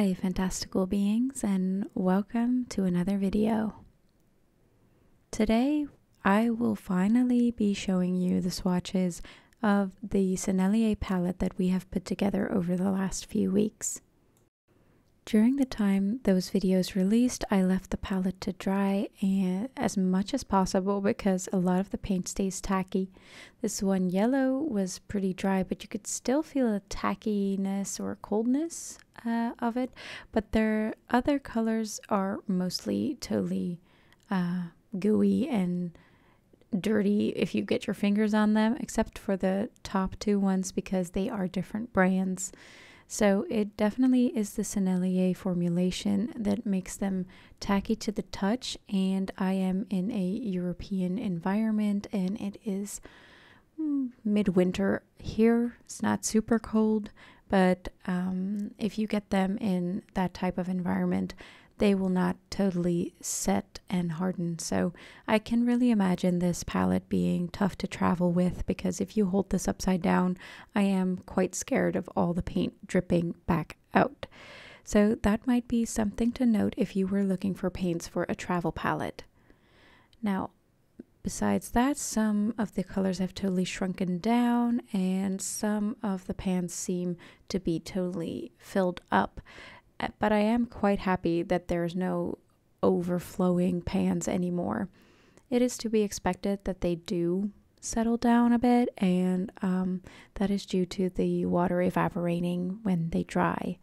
Hi, fantastical beings, and welcome to another video. Today, I will finally be showing you the swatches of the Sennelier palette that we have put together over the last few weeks. During the time those videos released, I left the palette to dry and as much as possible because a lot of the paint stays tacky. This one yellow was pretty dry, but you could still feel a tackiness or coldness of it. But their other colors are mostly totally gooey and dirty if you get your fingers on them, except for the top two ones because they are different brands. So it definitely is the Sennelier formulation that makes them tacky to the touch, and I am in a European environment and it is midwinter here. It's not super cold, but if you get them in that type of environment, they will not totally set and harden. So I can really imagine this palette being tough to travel with, because if you hold this upside down, I am quite scared of all the paint dripping back out. So that might be something to note if you were looking for paints for a travel palette. Now, besides that, some of the colors have totally shrunken down and some of the pans seem to be totally filled up. But I am quite happy that there's no overflowing pans anymore. It is to be expected that they do settle down a bit, and that is due to the water evaporating when they dry.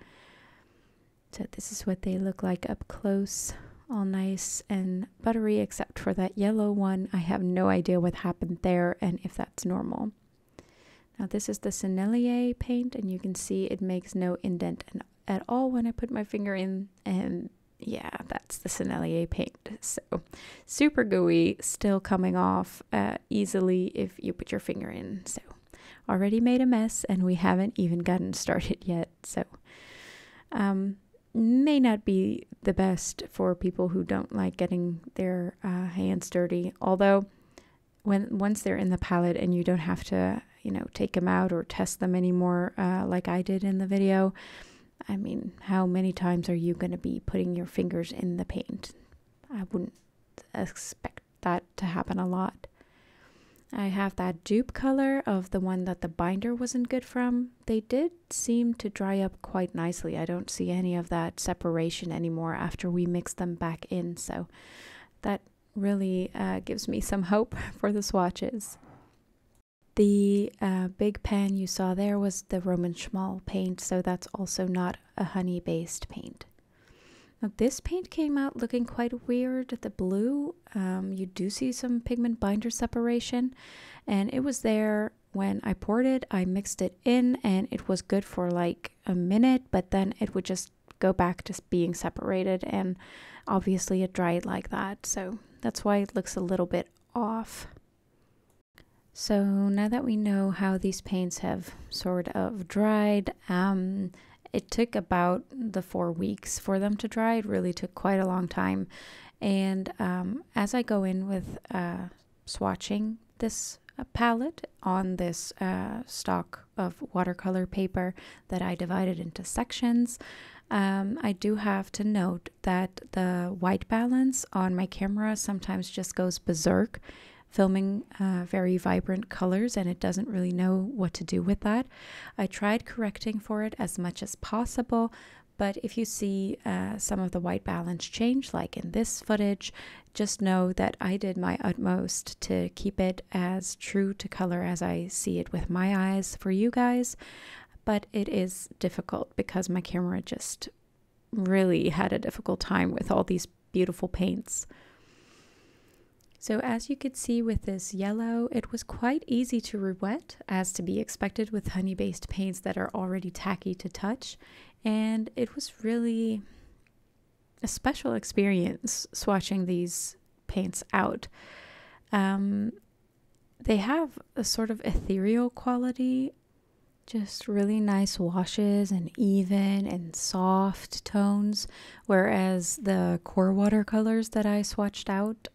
So this is what they look like up close, all nice and buttery, except for that yellow one. I have no idea what happened there and if that's normal. Now this is the Sennelier paint, and you can see it makes no indent at all when I put my finger in, and yeah, that's the Sennelier paint. So super gooey, still coming off easily if you put your finger in. So already made a mess, and we haven't even gotten started yet. So may not be the best for people who don't like getting their hands dirty, although once they're in the palette and you don't have to take them out or test them anymore like I did in the video. I mean, how many times are you going to be putting your fingers in the paint? I wouldn't expect that to happen a lot. I have that dupe color of the one that the binder wasn't good from. They did seem to dry up quite nicely. I don't see any of that separation anymore after we mix them back in. So that really gives me some hope for the swatches. The big pan you saw there was the Roman Szmal paint, so that's also not a honey-based paint. Now this paint came out looking quite weird. The blue, you do see some pigment binder separation, and it was there when I poured it. I mixed it in, and it was good for like a minute, but then it would just go back to being separated, and obviously it dried like that, so that's why it looks a little bit off. So now that we know how these paints have sort of dried, it took about the 4 weeks for them to dry. It really took quite a long time. And as I go in with swatching this palette on this stock of watercolor paper that I divided into sections, I do have to note that the white balance on my camera sometimes just goes berserk, filming very vibrant colors, and it doesn't really know what to do with that. I tried correcting for it as much as possible, but if you see some of the white balance change, like in this footage, just know that I did my utmost to keep it as true to color as I see it with my eyes for you guys, but it is difficult because my camera just really had a difficult time with all these beautiful paints. So as you could see with this yellow, it was quite easy to re-wet, as to be expected with honey-based paints that are already tacky to touch. And it was really a special experience swatching these paints out. They have a sort of ethereal quality, just really nice washes and even and soft tones, whereas the core watercolors that I swatched out,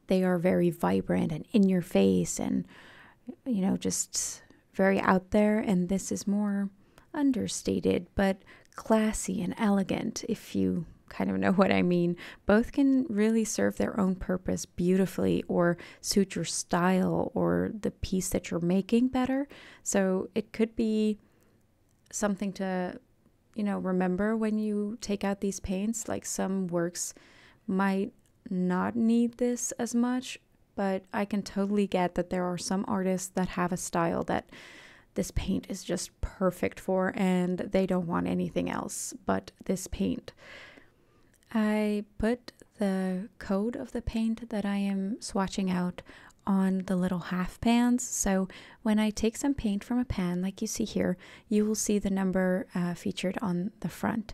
they are very vibrant and in your face and just very out there, and this is more understated but classy and elegant, if you kind of know what I mean. Both can really serve their own purpose beautifully or suit your style or the piece that you're making better. So it could be something to, remember when you take out these paints. Like some works might not need this as much, but I can totally get that there are some artists that have a style that this paint is just perfect for and they don't want anything else but this paint. I put the code of the paint that I am swatching out on the little half pans. So when I take some paint from a pan like you see here, you will see the number featured on the front.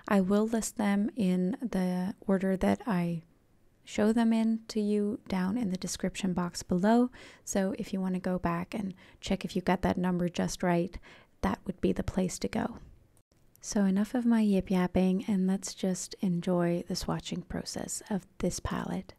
I will list them in the order that I show them in to you down in the description box below. So if you want to go back and check if you got that number just right, that would be the place to go. So enough of my yip yapping, and let's just enjoy the swatching process of this palette.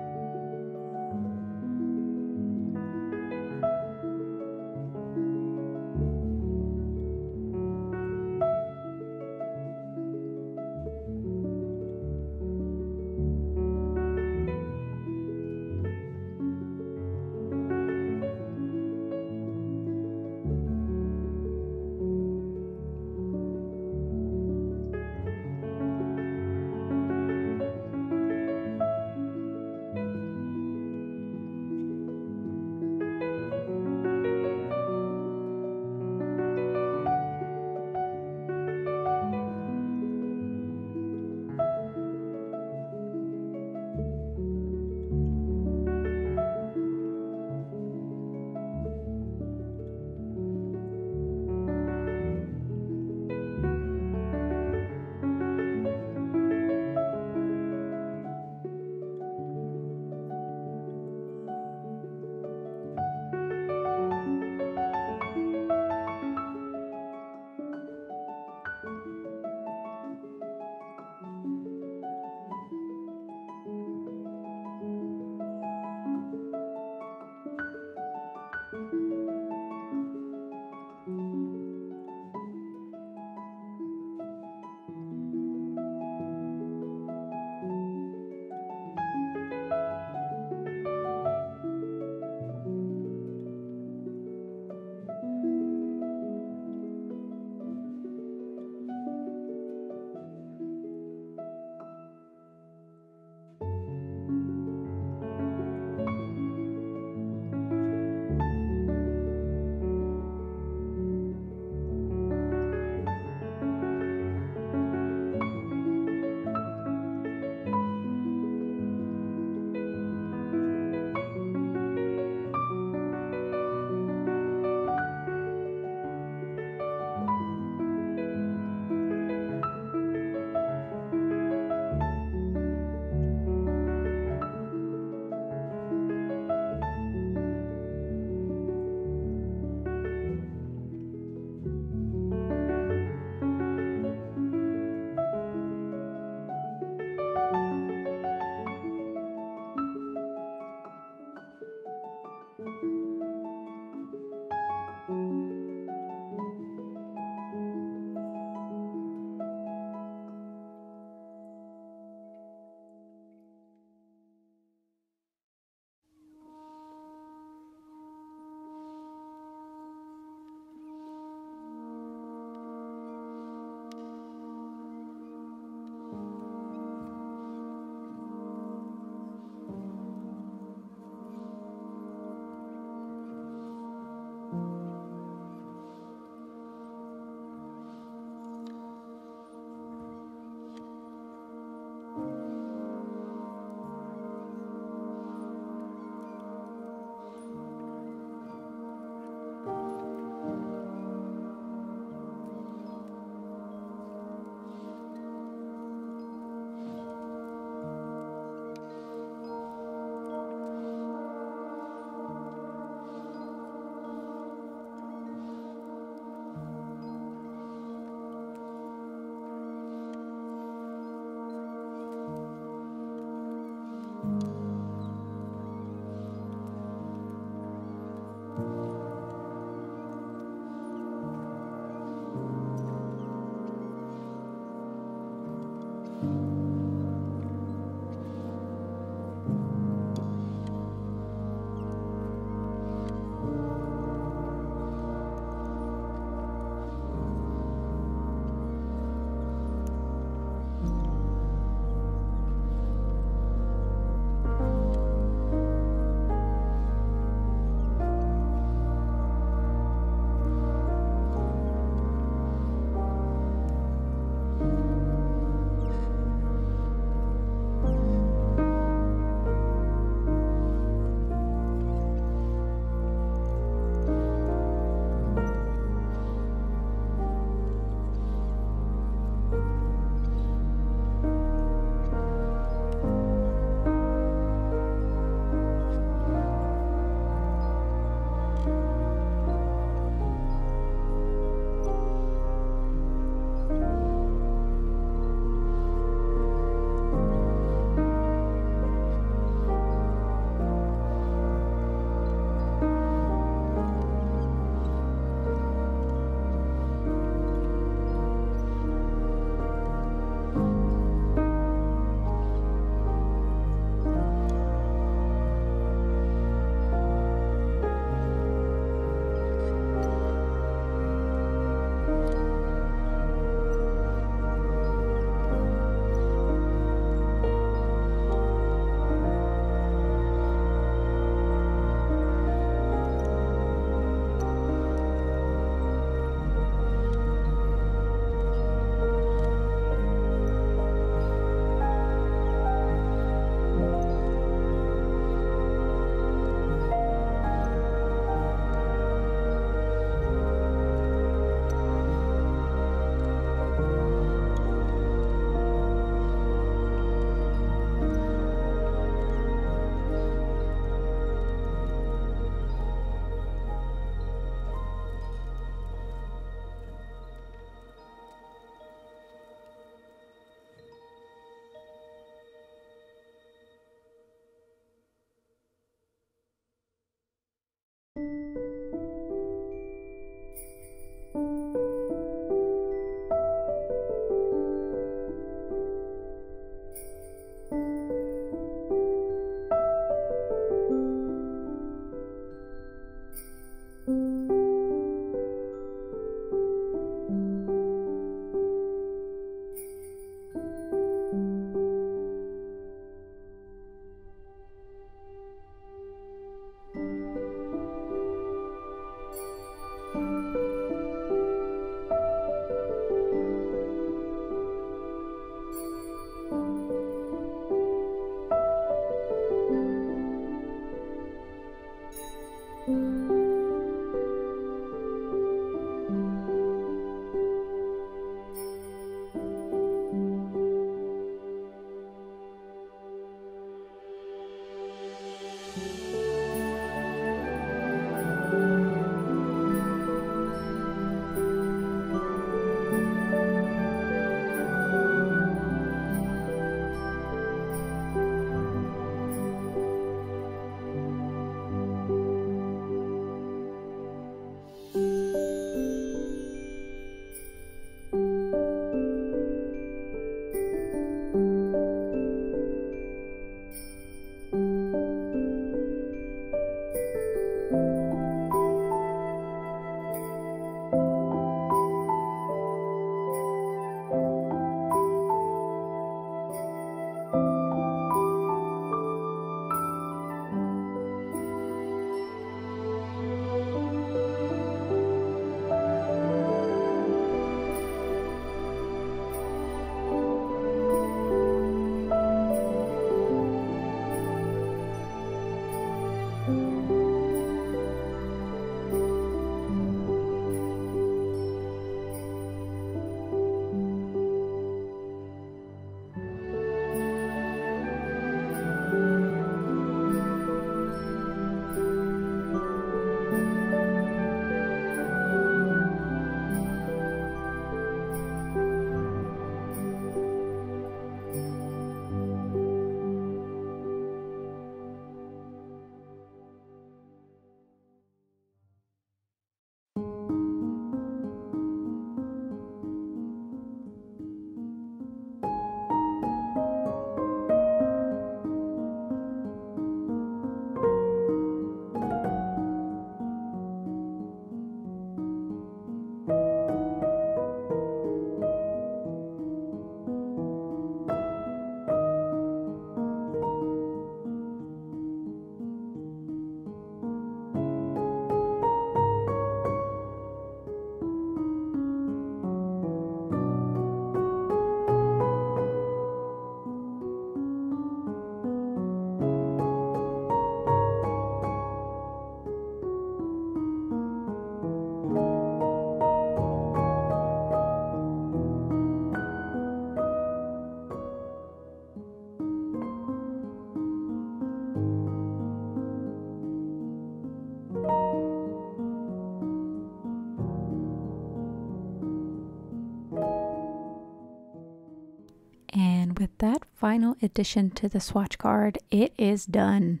And with that final addition to the swatch card, it is done.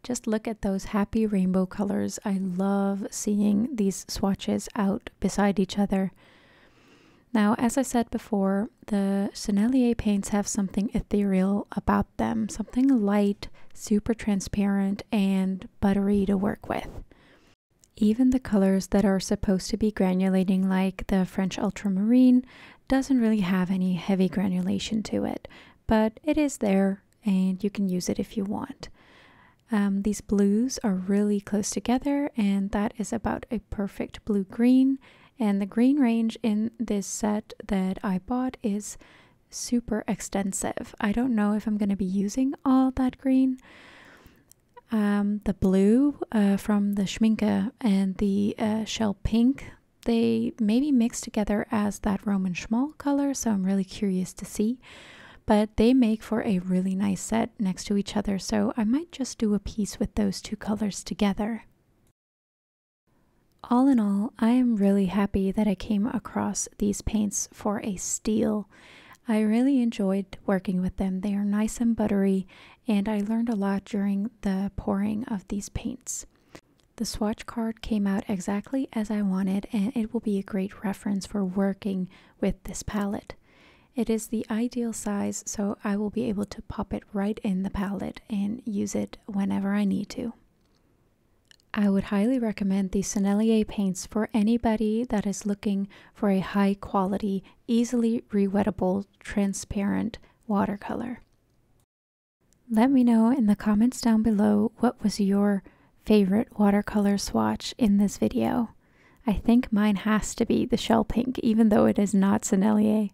Just look at those happy rainbow colors. I love seeing these swatches out beside each other. Now, as I said before, the Sennelier paints have something ethereal about them, something light, super transparent, and buttery to work with. Even the colors that are supposed to be granulating, like the French Ultramarine, doesn't really have any heavy granulation to it, but it is there and you can use it if you want. These blues are really close together, and that is about a perfect blue-green. And the green range in this set that I bought is super extensive. I don't know if I'm going to be using all that green. The blue from the Schmincke and the shell pink, they maybe mix together as that Roman Szmal color, so I'm really curious to see. But they make for a really nice set next to each other, so I might just do a piece with those two colors together. All in all, I am really happy that I came across these paints for a steal. I really enjoyed working with them. They are nice and buttery, and I learned a lot during the pouring of these paints. The swatch card came out exactly as I wanted, and it will be a great reference for working with this palette. It is the ideal size, so I will be able to pop it right in the palette and use it whenever I need to. I would highly recommend the Sennelier paints for anybody that is looking for a high quality, easily rewettable, transparent watercolor. Let me know in the comments down below what was your favorite watercolor swatch in this video. I think mine has to be the shell pink, even though it is not Sennelier.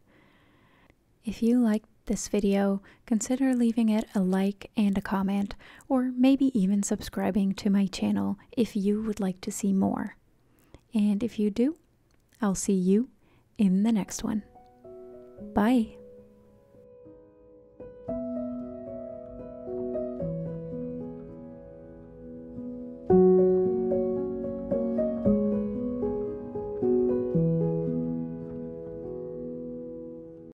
If you liked this video, consider leaving it a like and a comment, or maybe even subscribing to my channel if you would like to see more. And if you do, I'll see you in the next one. Bye!